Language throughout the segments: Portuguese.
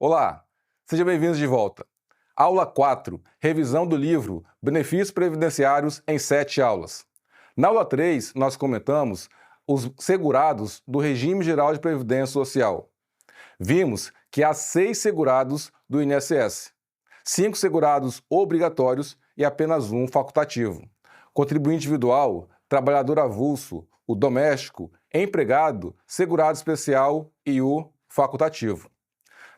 Olá, sejam bem-vindos de volta. Aula 4, revisão do livro Benefícios Previdenciários em 7 aulas. Na aula 3, nós comentamos os segurados do Regime Geral de Previdência Social. Vimos que há 6 segurados do INSS, 5 segurados obrigatórios e apenas um facultativo. Contribuinte individual, trabalhador avulso, o doméstico, empregado, segurado especial e o facultativo.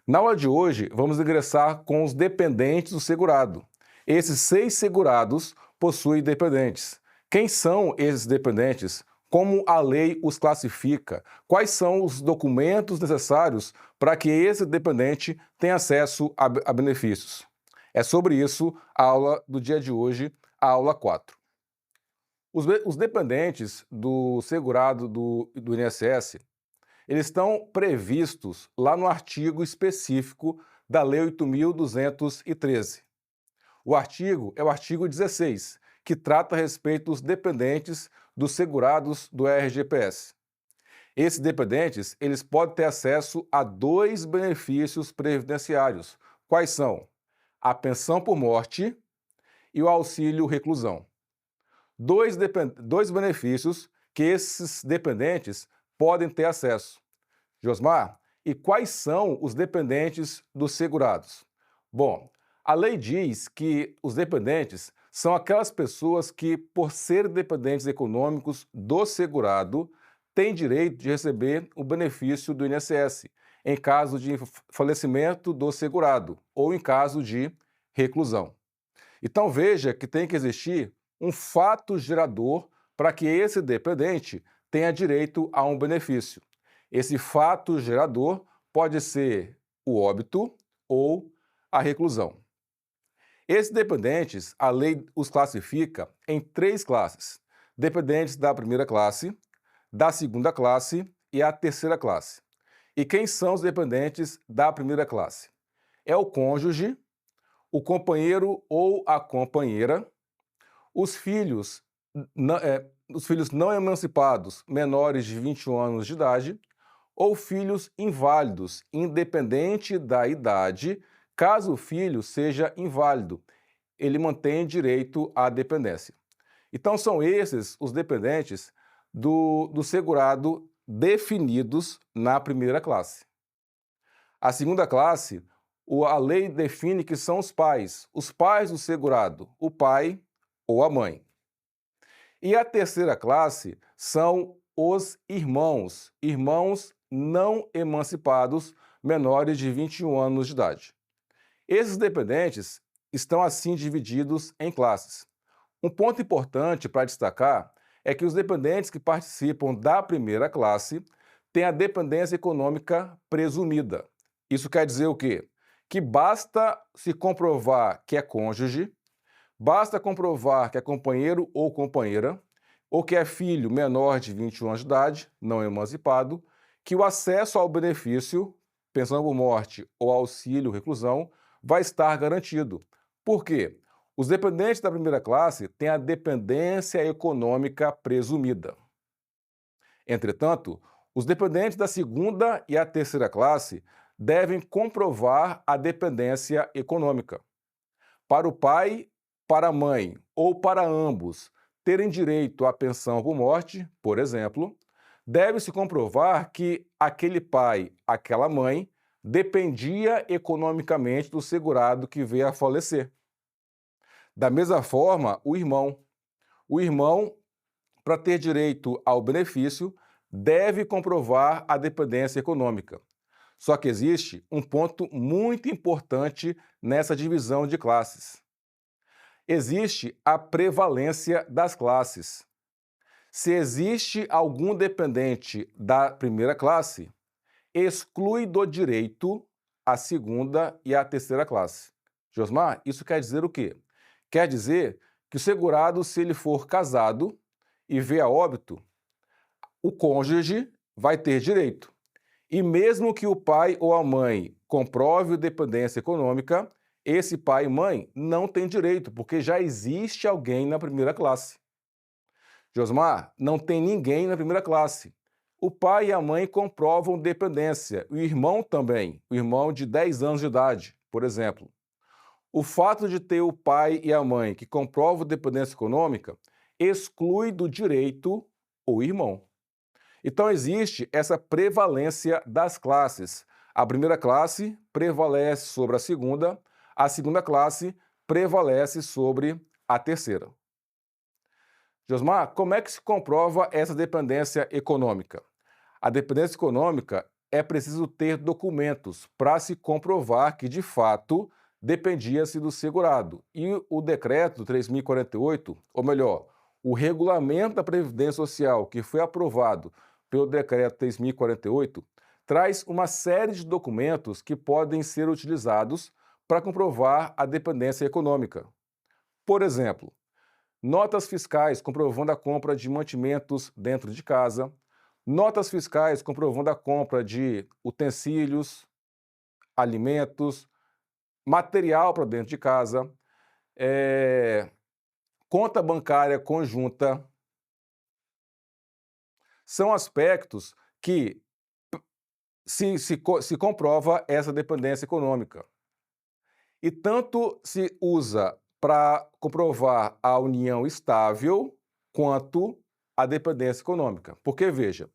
Na aula de hoje, vamos ingressar com os dependentes do segurado. Esses 6 segurados possuem dependentes. Quem são esses dependentes? Como a lei os classifica? Quais são os documentos necessários para que esse dependente tenha acesso a benefícios? É sobre isso a aula do dia de hoje, a aula 4. Os dependentes do segurado do INSS, eles estão previstos lá no artigo específico da Lei 8.213. O artigo é o artigo 16, que trata a respeito dos dependentes dos segurados do RGPS. Esses dependentes, eles podem ter acesso a 2 benefícios previdenciários. Quais são? A pensão por morte e o auxílio reclusão. Dois benefícios que esses dependentes podem ter acesso. Josmar, e quais são os dependentes dos segurados? Bom, a lei diz que os dependentes são aquelas pessoas que, por serem dependentes econômicos do segurado, têm direito de receber o benefício do INSS em caso de falecimento do segurado ou em caso de reclusão. Então veja que tem que existir um fato gerador para que esse dependente tenha direito a um benefício. Esse fato gerador pode ser o óbito ou a reclusão. Esses dependentes, a lei os classifica em 3 classes: dependentes da primeira classe, da segunda classe e a terceira classe. E quem são os dependentes da primeira classe? É o cônjuge, o companheiro ou a companheira, os filhos, os filhos não emancipados menores de 21 anos de idade, ou filhos inválidos, independente da idade, caso o filho seja inválido, ele mantém direito à dependência. Então são esses os dependentes do segurado definidos na primeira classe. A segunda classe, a lei define que são os pais do segurado, o pai ou a mãe. E a terceira classe são os irmãos não emancipados menores de 21 anos de idade. Esses dependentes estão assim divididos em classes. Um ponto importante para destacar é que os dependentes que participam da primeira classe têm a dependência econômica presumida. Isso quer dizer o quê? Que basta se comprovar que é cônjuge, basta comprovar que é companheiro ou companheira, ou que é filho menor de 21 anos de idade, não emancipado, que o acesso ao benefício, pensão por morte ou auxílio reclusão, vai estar garantido. Por quê? Os dependentes da primeira classe têm a dependência econômica presumida. Entretanto, os dependentes da segunda e a terceira classe devem comprovar a dependência econômica. Para o pai, para a mãe ou para ambos terem direito à pensão por morte, por exemplo, deve-se comprovar que aquele pai, aquela mãe, dependia economicamente do segurado que veio a falecer. Da mesma forma, o irmão. O irmão, para ter direito ao benefício, deve comprovar a dependência econômica. Só que existe um ponto muito importante nessa divisão de classes. Existe a prevalência das classes. Se existe algum dependente da primeira classe, exclui do direito a segunda e a terceira classe. Josmar, isso quer dizer o quê? Quer dizer que o segurado, se ele for casado e vier a óbito, o cônjuge vai ter direito. E mesmo que o pai ou a mãe comprove a dependência econômica, esse pai e mãe não tem direito, porque já existe alguém na primeira classe. Josmar, não tem ninguém na primeira classe. O pai e a mãe comprovam dependência, o irmão também, o irmão de 10 anos de idade, por exemplo. O fato de ter o pai e a mãe que comprovam dependência econômica exclui do direito o irmão. Então existe essa prevalência das classes. A primeira classe prevalece sobre a segunda classe prevalece sobre a terceira. Josmar, como é que se comprova essa dependência econômica? A dependência econômica é preciso ter documentos para se comprovar que, de fato, dependia-se do segurado. E o decreto 3048, ou melhor, o regulamento da Previdência Social, que foi aprovado pelo decreto 3048, traz uma série de documentos que podem ser utilizados para comprovar a dependência econômica. Por exemplo, notas fiscais comprovando a compra de mantimentos dentro de casa, notas fiscais comprovando a compra de utensílios, alimentos, material para dentro de casa, conta bancária conjunta. São aspectos que se comprova essa dependência econômica. E tanto se usa para comprovar a união estável quanto a dependência econômica. Porque, veja,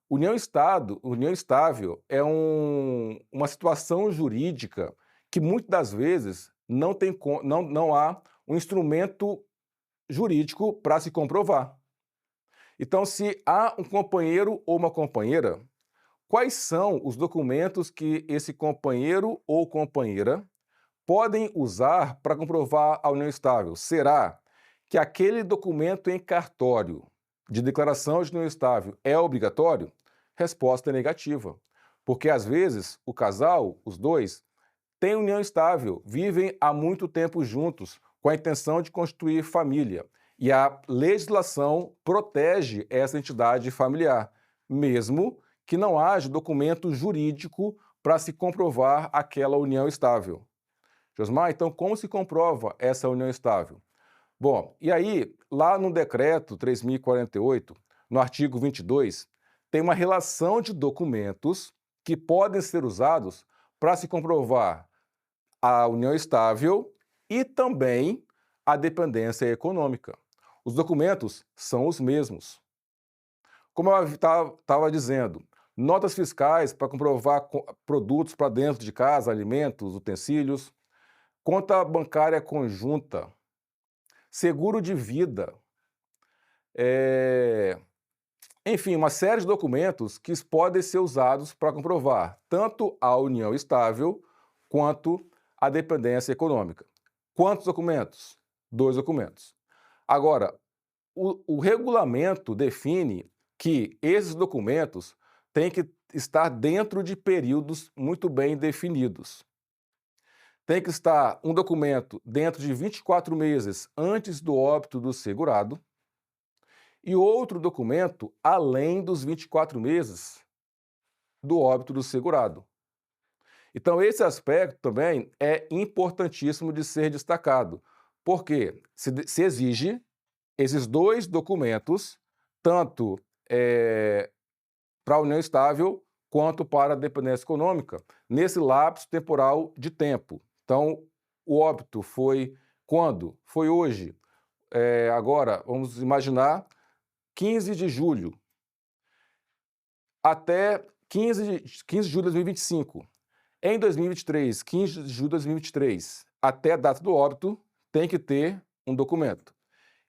união estável é uma situação jurídica que muitas das vezes não há um instrumento jurídico para se comprovar. Então, se há um companheiro ou uma companheira, quais são os documentos que esse companheiro ou companheira podem usar para comprovar a união estável? Será que aquele documento em cartório de declaração de união estável é obrigatório? Resposta negativa. Porque às vezes o casal, os dois, têm união estável, vivem há muito tempo juntos, com a intenção de constituir família. E a legislação protege essa entidade familiar, mesmo que não haja documento jurídico para se comprovar aquela união estável. Josmar, então como se comprova essa união estável? Bom, e aí, lá no decreto 3048, no artigo 22, tem uma relação de documentos que podem ser usados para se comprovar a união estável e também a dependência econômica. Os documentos são os mesmos. Como eu estava dizendo, notas fiscais para comprovar produtos para dentro de casa, alimentos, utensílios, conta bancária conjunta, seguro de vida, enfim, uma série de documentos que podem ser usados para comprovar tanto a união estável quanto a dependência econômica. Quantos documentos? 2 documentos. Agora, o regulamento define que esses documentos têm que estar dentro de períodos muito bem definidos. Tem que estar um documento dentro de 24 meses antes do óbito do segurado e outro documento além dos 24 meses do óbito do segurado. Então, esse aspecto também é importantíssimo de ser destacado, porque se exige esses 2 documentos, tanto para a união estável quanto para a dependência econômica, nesse lapso temporal de tempo. Então, o óbito foi quando? Foi hoje. Agora, vamos imaginar 15 de julho até 15 de julho de 2025. Em 2023, 15 de julho de 2023, até a data do óbito, tem que ter um documento.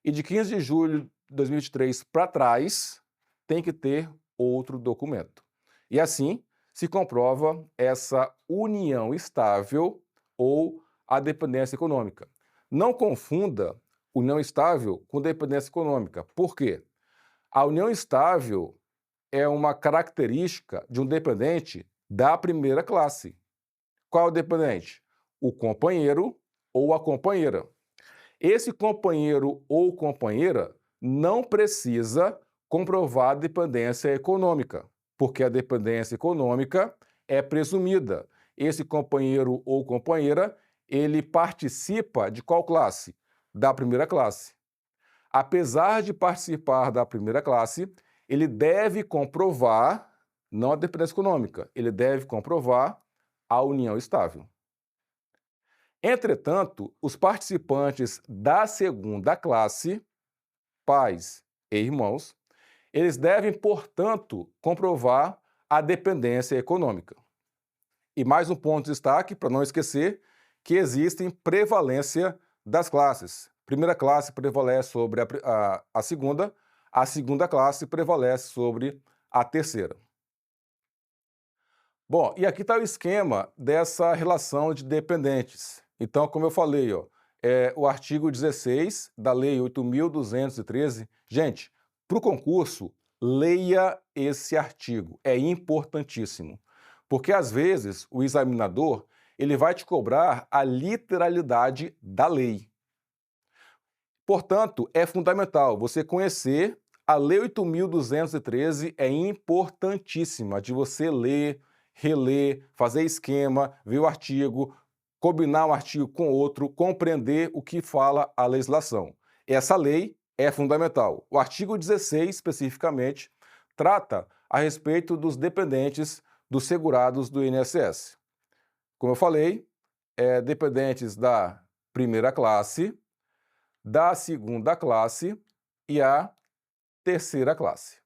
E de 15 de julho de 2023 para trás, tem que ter outro documento. E assim se comprova essa união estável ou a dependência econômica. Não confunda união estável com dependência econômica. Por quê? A união estável é uma característica de um dependente da primeira classe. Qual é o dependente? O companheiro ou a companheira. Esse companheiro ou companheira não precisa comprovar a dependência econômica, porque a dependência econômica é presumida. Esse companheiro ou companheira, ele participa de qual classe? Da primeira classe. Apesar de participar da primeira classe, ele deve comprovar, não a dependência econômica, ele deve comprovar a união estável. Entretanto, os participantes da segunda classe, pais e irmãos, eles devem, portanto, comprovar a dependência econômica. E mais um ponto de destaque, para não esquecer, que existem prevalência das classes. Primeira classe prevalece sobre a segunda classe prevalece sobre a terceira. Bom, e aqui está o esquema dessa relação de dependentes. Então, como eu falei, o artigo 16 da Lei 8.213. Gente, para o concurso, leia esse artigo, é importantíssimo. Porque, às vezes, o examinador ele vai te cobrar a literalidade da lei. Portanto, é fundamental você conhecer a Lei 8.213, é importantíssima de você ler, reler, fazer esquema, ver o artigo, combinar um artigo com outro, compreender o que fala a legislação. Essa lei é fundamental. O artigo 16, especificamente, trata a respeito dos dependentes dos segurados do INSS. Como eu falei, dependentes da primeira classe, da segunda classe e a terceira classe.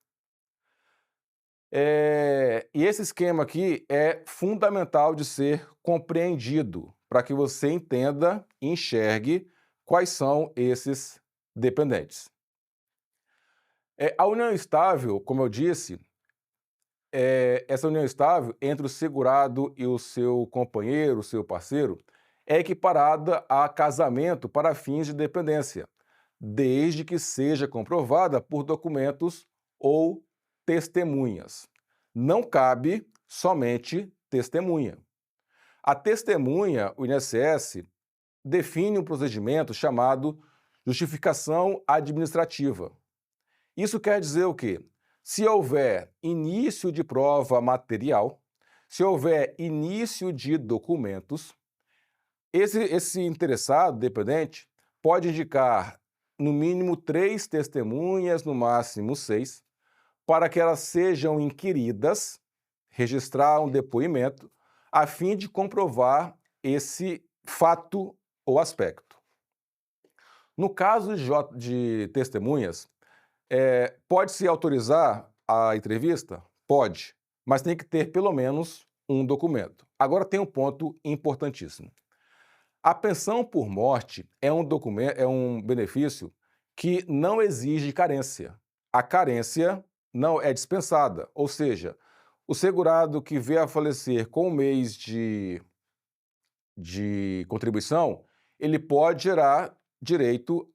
E esse esquema aqui é fundamental de ser compreendido para que você entenda e enxergue quais são esses dependentes. A união estável, como eu disse, essa união estável entre o segurado e o seu companheiro, o seu parceiro, é equiparada a casamento para fins de dependência, desde que seja comprovada por documentos ou testemunhas. Não cabe somente testemunha. A testemunha, o INSS, define um procedimento chamado justificação administrativa. Isso quer dizer o quê? Se houver início de prova material, se houver início de documentos, esse interessado, dependente, pode indicar no mínimo 3 testemunhas, no máximo 6, para que elas sejam inquiridas, registrar um depoimento, a fim de comprovar esse fato ou aspecto. No caso de testemunhas, pode-se autorizar a entrevista? Pode, mas tem que ter pelo menos um documento. Agora tem um ponto importantíssimo. A pensão por morte é um benefício que não exige carência. A carência não é dispensada, ou seja, o segurado que vier a falecer com um mês de contribuição, ele pode gerar direito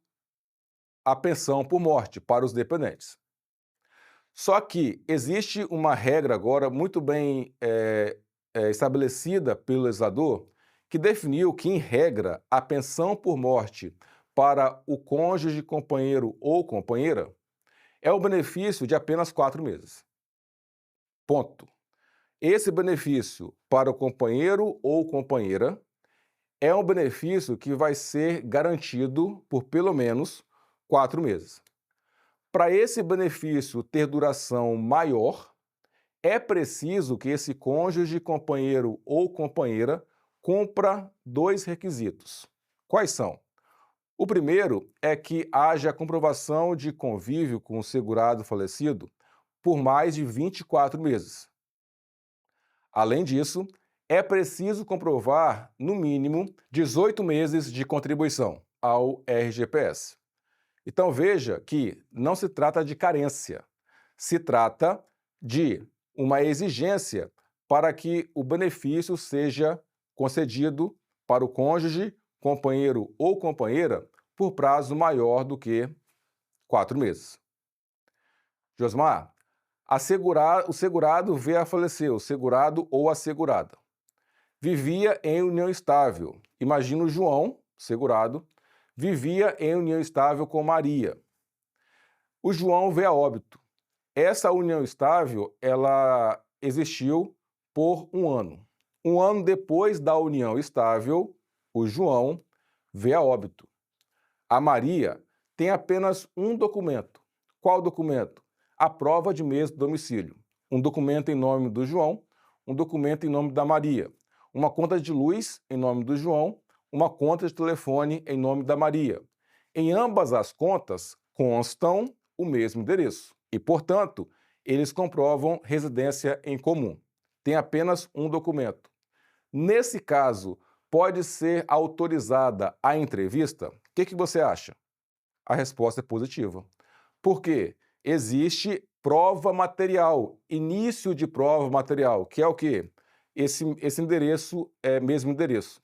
à pensão por morte para os dependentes. Só que existe uma regra agora muito bem estabelecida pelo legislador, que definiu que, em regra, a pensão por morte para o cônjuge, companheiro ou companheira é o benefício de apenas 4 meses. Ponto. Esse benefício para o companheiro ou companheira é um benefício que vai ser garantido por pelo menos 4 meses. Para esse benefício ter duração maior, é preciso que esse cônjuge, companheiro ou companheira cumpra 2 requisitos. Quais são? O primeiro é que haja comprovação de convívio com o segurado falecido por mais de 24 meses. Além disso, é preciso comprovar, no mínimo, 18 meses de contribuição ao RGPS. Então veja que não se trata de carência, se trata de uma exigência para que o benefício seja concedido para o cônjuge, companheiro ou companheira por prazo maior do que 4 meses. Josmar, o segurado veio a falecer, o segurado ou a segurada. Vivia em união estável. Imagina o João, segurado, vivia em união estável com Maria. O João veio a óbito. Essa união estável, ela existiu por 1 ano. 1 ano depois da união estável, o João veio a óbito. A Maria tem apenas um documento. Qual documento? a prova de meios de domicílio, um documento em nome do João, um documento em nome da Maria, uma conta de luz em nome do João, uma conta de telefone em nome da Maria. Em ambas as contas constam o mesmo endereço e, portanto, eles comprovam residência em comum. Tem apenas um documento. Nesse caso, pode ser autorizada a entrevista? O que você acha? A resposta é positiva. Por quê? Existe prova material, início de prova material, que é o quê? Esse endereço é mesmo endereço.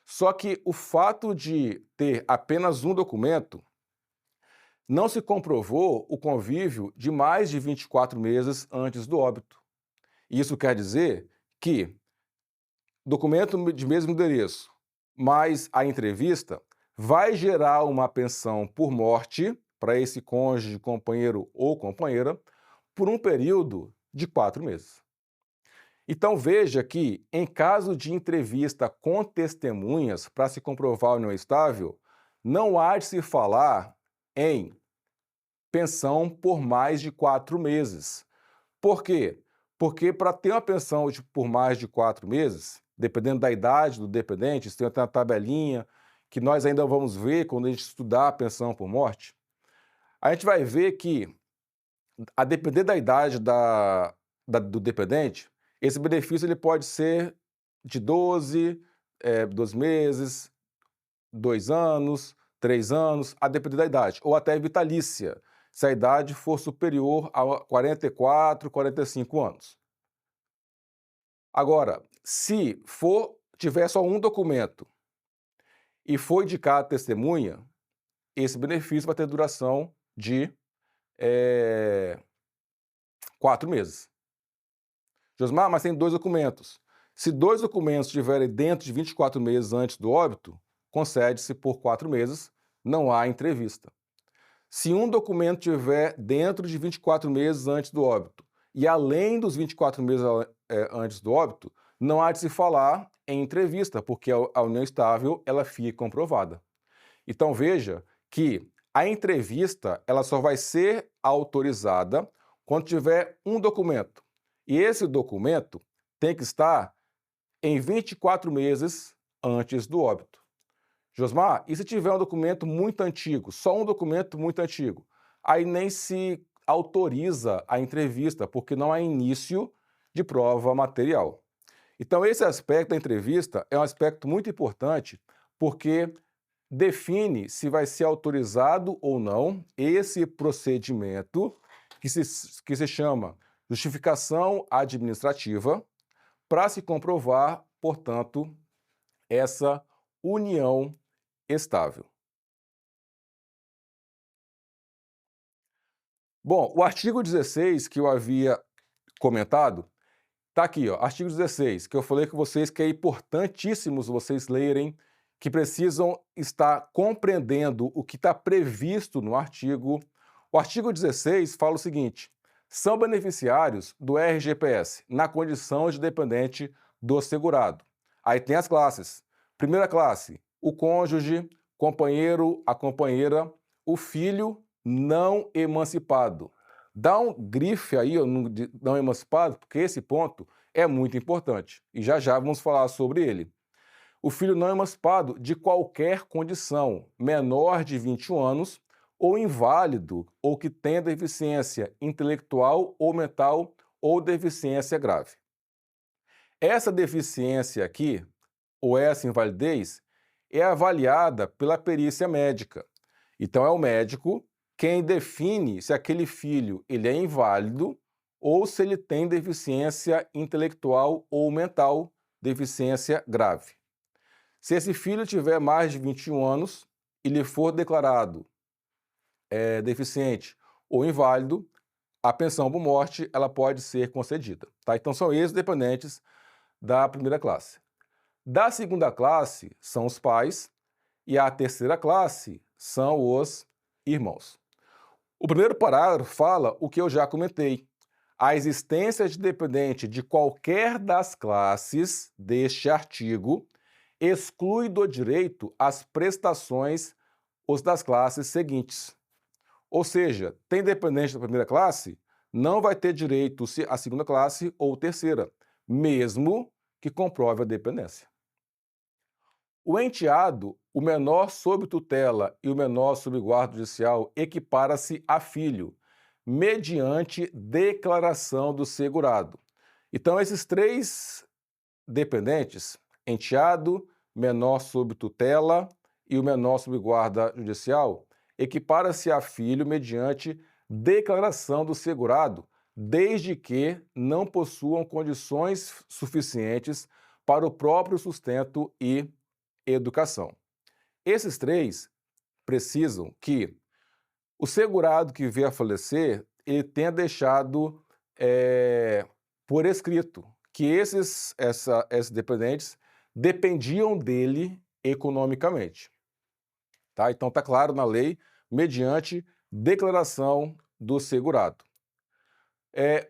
Só que o fato de ter apenas um documento não se comprovou o convívio de mais de 24 meses antes do óbito. Isso quer dizer que documento de mesmo endereço mais a entrevista vai gerar uma pensão por morte para esse cônjuge, companheiro ou companheira por um período de 4 meses. Então veja que, em caso de entrevista com testemunhas para se comprovar a união estável, não há de se falar em pensão por mais de 4 meses. Por quê? Porque para ter uma pensão por mais de 4 meses, dependendo da idade do dependente, tem uma tabelinha que nós ainda vamos ver quando a gente estudar a pensão por morte, a gente vai ver que, a depender da idade do dependente, esse benefício ele pode ser de 12 meses, 2 anos, 3 anos, a depender da idade, ou até vitalícia, se a idade for superior a 44, 45 anos. Agora, se tiver só um documento e for indicada testemunha, esse benefício vai ter duração de 4 meses. Josmar, mas tem 2 documentos. Se 2 documentos estiverem dentro de 24 meses antes do óbito, concede-se por 4 meses, não há entrevista. Se um documento estiver dentro de 24 meses antes do óbito e além dos 24 meses antes do óbito, não há de se falar em entrevista, porque a união estável ela fica comprovada. Então veja que a entrevista ela só vai ser autorizada quando tiver um documento. E esse documento tem que estar em 24 meses antes do óbito. Josmar, e se tiver um documento muito antigo, só um documento muito antigo? Aí nem se autoriza a entrevista, porque não há início de prova material. Então, esse aspecto da entrevista é um aspecto muito importante, porque define se vai ser autorizado ou não esse procedimento que se chama justificação administrativa para se comprovar, portanto, essa união estável. Bom, o artigo 16 que eu havia comentado, está aqui, ó, artigo 16, que eu falei com vocês que é importantíssimo vocês lerem, que precisam estar compreendendo o que está previsto no artigo. O artigo 16 fala o seguinte: são beneficiários do RGPS na condição de dependente do segurado. Aí tem as classes. Primeira classe, o cônjuge, companheiro, a companheira, o filho não emancipado. Dá um grife aí, não emancipado, porque esse ponto é muito importante e já vamos falar sobre ele. O filho não emancipado de qualquer condição, menor de 21 anos, ou inválido, ou que tenha deficiência intelectual ou mental ou deficiência grave. Essa deficiência aqui, ou essa invalidez, é avaliada pela perícia médica. Então é o médico quem define se aquele filho ele é inválido ou se ele tem deficiência intelectual ou mental, deficiência grave. Se esse filho tiver mais de 21 anos e lhe for declarado deficiente ou inválido, a pensão por morte ela pode ser concedida. Tá? Então são esses dependentes da primeira classe. Da segunda classe são os pais e a terceira classe são os irmãos. O primeiro parágrafo fala o que eu já comentei. A existência de dependente de qualquer das classes deste artigo exclui do direito as prestações os das classes seguintes. Ou seja, tem dependente da primeira classe? não vai ter direito à segunda classe ou terceira, mesmo que comprove a dependência. O enteado, o menor sob tutela e o menor sob guarda judicial equipara-se a filho, mediante declaração do segurado. Então, esses três dependentes, enteado, menor sob tutela e o menor sob guarda judicial, equipara-se a filho mediante declaração do segurado, desde que não possuam condições suficientes para o próprio sustento e educação. Esses três precisam que o segurado que vier a falecer, ele tenha deixado por escrito que esses dependentes dependiam dele economicamente. Tá? Então está claro na lei, mediante declaração do segurado.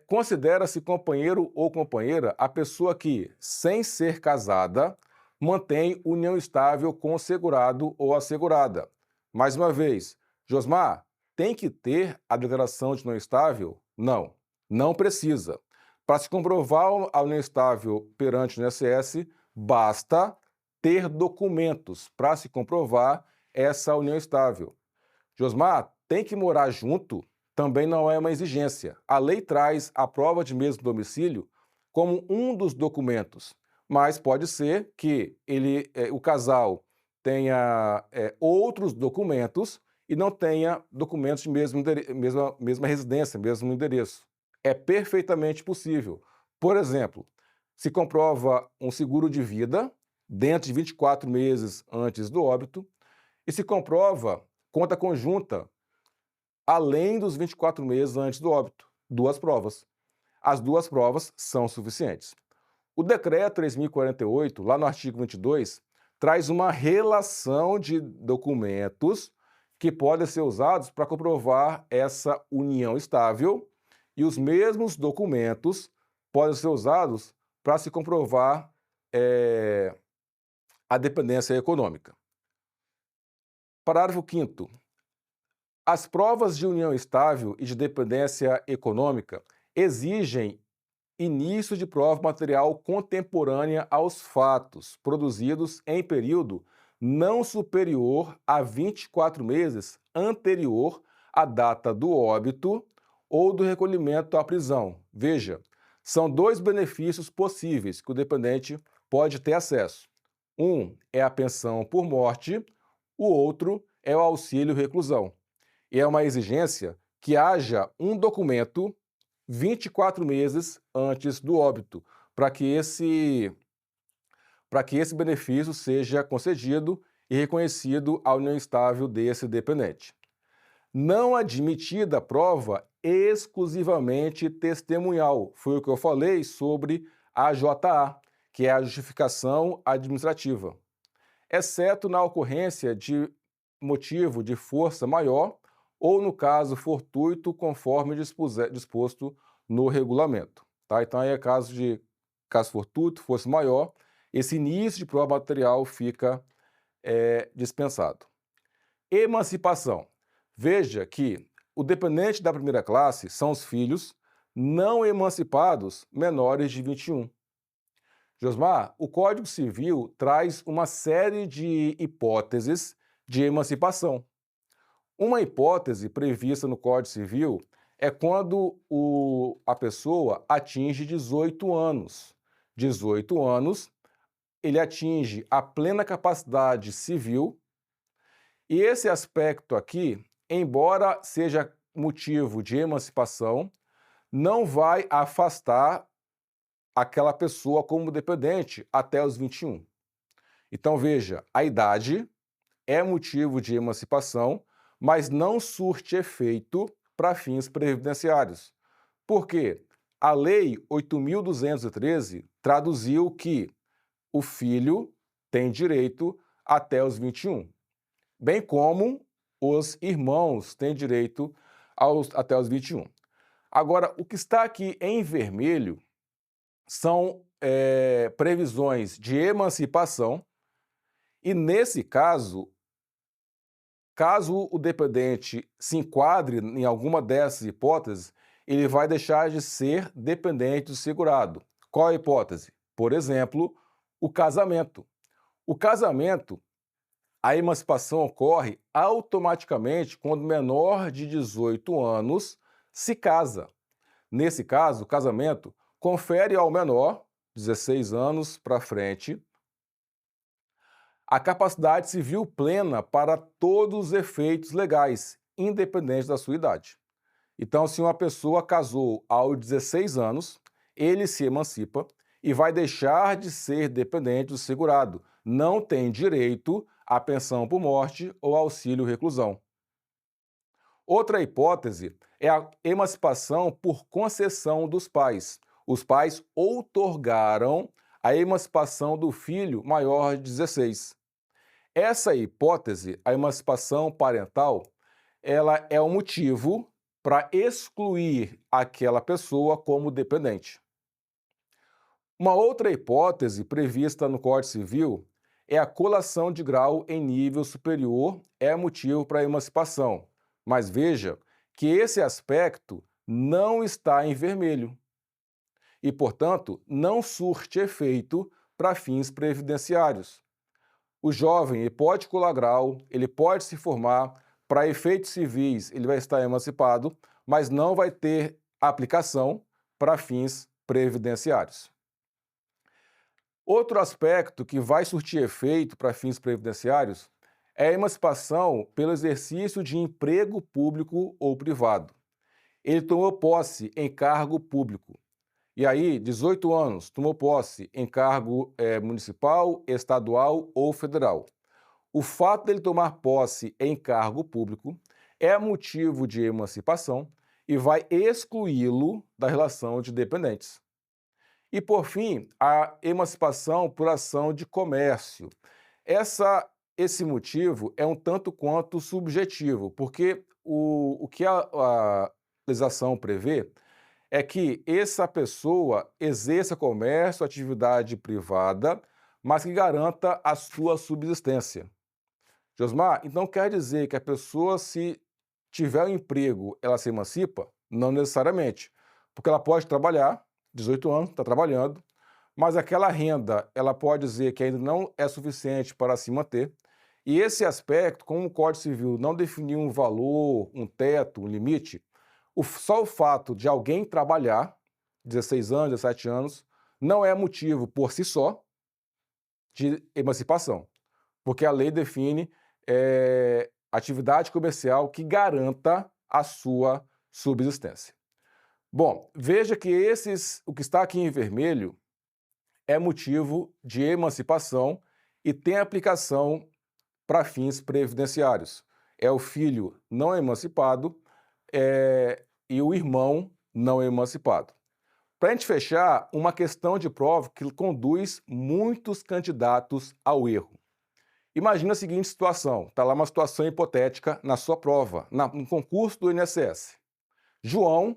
Considera-se companheiro ou companheira a pessoa que, sem ser casada, mantém união estável com o segurado ou assegurada. Mais uma vez, Josmar, tem que ter a declaração de união estável? Não, não precisa. Para se comprovar a união estável perante o INSS, basta ter documentos para se comprovar essa união estável. Josmar, tem que morar junto? Também não é uma exigência. A lei traz a prova de mesmo domicílio como um dos documentos, mas pode ser que o casal tenha outros documentos e não tenha documentos de mesma residência, mesmo endereço. É perfeitamente possível. Por exemplo, se comprova um seguro de vida dentro de 24 meses antes do óbito e se comprova conta conjunta além dos 24 meses antes do óbito. Duas provas. As duas provas são suficientes. O decreto 3.048, lá no artigo 22, traz uma relação de documentos que podem ser usados para comprovar essa união estável e os mesmos documentos podem ser usados para se comprovar a dependência econômica. Parágrafo 5º. As provas de união estável e de dependência econômica exigem início de prova material contemporânea aos fatos, produzidos em período não superior a 24 meses anterior à data do óbito ou do recolhimento à prisão. Veja, são dois benefícios possíveis que o dependente pode ter acesso. Um é a pensão por morte, o outro é o auxílio reclusão. E é uma exigência que haja um documento 24 meses antes do óbito, para que esse benefício seja concedido e reconhecido à união estável desse dependente. Não admitida prova exclusivamente testemunhal. Foi o que eu falei sobre a JA, que é a justificação administrativa, exceto na ocorrência de motivo de força maior ou no caso fortuito, conforme disposto no regulamento. Tá? Então, aí é caso fortuito, força maior, esse início de prova material fica dispensado. Emancipação. Veja que o dependente da primeira classe são os filhos não emancipados menores de 21. Josmar, o Código Civil traz uma série de hipóteses de emancipação. Uma hipótese prevista no Código Civil é quando a pessoa atinge 18 anos. 18 anos, ele atinge a plena capacidade civil e esse aspecto aqui, embora seja motivo de emancipação, não vai afastar aquela pessoa como dependente até os 21. Então veja, a idade é motivo de emancipação, mas não surte efeito para fins previdenciários. Por quê? A Lei 8.213 traduziu que o filho tem direito até os 21, bem como os irmãos têm direito até os 21. Agora, o que está aqui em vermelho são previsões de emancipação e, nesse caso o dependente se enquadre em alguma dessas hipóteses, ele vai deixar de ser dependente do segurado. Qual a hipótese? Por exemplo, o casamento. O casamento, a emancipação ocorre automaticamente quando o menor de 18 anos se casa. Nesse caso, o casamento confere ao menor, 16 anos para frente, a capacidade civil plena para todos os efeitos legais, independente da sua idade. Então, se uma pessoa casou aos 16 anos, ele se emancipa e vai deixar de ser dependente do segurado. Não tem direito à pensão por morte ou auxílio reclusão. Outra hipótese é a emancipação por concessão dos pais. Os pais outorgaram a emancipação do filho maior de 16. Essa hipótese, a emancipação parental, ela é um motivo para excluir aquela pessoa como dependente. Uma outra hipótese prevista no Código Civil é a colação de grau em nível superior é motivo para a emancipação. Mas veja que esse aspecto não está em vermelho e, portanto, não surte efeito para fins previdenciários. O jovem ele pode colar grau, ele pode se formar, para efeitos civis ele vai estar emancipado, mas não vai ter aplicação para fins previdenciários. Outro aspecto que vai surtir efeito para fins previdenciários é a emancipação pelo exercício de emprego público ou privado. Ele tomou posse em cargo público. E aí, 18 anos, tomou posse em cargo municipal, estadual ou federal. O fato dele tomar posse em cargo público é motivo de emancipação e vai excluí-lo da relação de dependentes. E, por fim, a emancipação por ação de comércio. Esse motivo é um tanto quanto subjetivo, porque o que a legislação prevê é que essa pessoa exerça comércio, atividade privada, mas que garanta a sua subsistência. Josmar, então quer dizer que a pessoa, se tiver um emprego, ela se emancipa? Não necessariamente, porque ela pode trabalhar, 18 anos, está trabalhando, mas aquela renda, ela pode dizer que ainda não é suficiente para se manter, e esse aspecto, como o Código Civil não definiu um valor, um teto, um limite, só o fato de alguém trabalhar, 16 anos, 17 anos, não é motivo por si só de emancipação, porque a lei define atividade comercial que garanta a sua subsistência. Bom, veja que o que está aqui em vermelho é motivo de emancipação e tem aplicação para fins previdenciários. É o filho não emancipado e o irmão não emancipado. Para a gente fechar, uma questão de prova que conduz muitos candidatos ao erro. Imagina a seguinte situação, está lá uma situação hipotética na sua prova, no concurso do INSS. João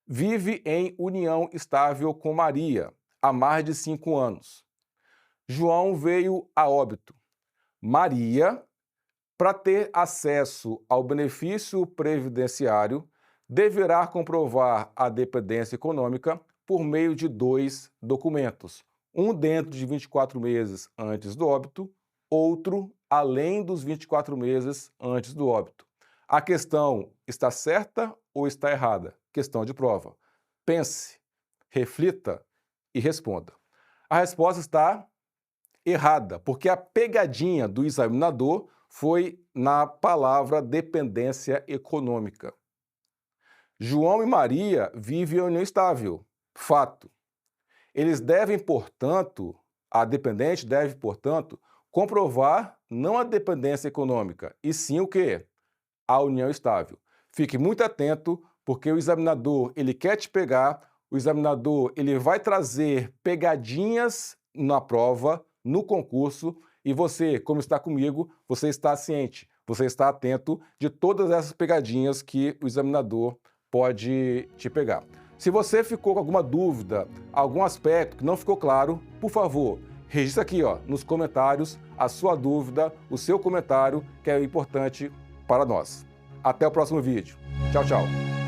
vive em união estável com Maria há mais de 5 anos. João veio a óbito. Maria, para ter acesso ao benefício previdenciário, deverá comprovar a dependência econômica por meio de 2 documentos. Um dentro de 24 meses antes do óbito, outro além dos 24 meses antes do óbito. A questão está certa ou está errada? Questão de prova. Pense, reflita e responda. A resposta está errada, porque a pegadinha do examinador foi na palavra dependência econômica. João e Maria vivem em união estável. Fato. Eles devem, portanto, a dependente deve, portanto, comprovar não a dependência econômica, e sim o quê? A união estável. Fique muito atento, porque o examinador, ele quer te pegar, o examinador, ele vai trazer pegadinhas na prova, no concurso, e você, como está comigo, você está ciente, você está atento de todas essas pegadinhas que o examinador pode te pegar. Se você ficou com alguma dúvida, algum aspecto que não ficou claro, por favor, registre aqui nos comentários a sua dúvida, o seu comentário, que é importante para nós. Até o próximo vídeo. Tchau, tchau.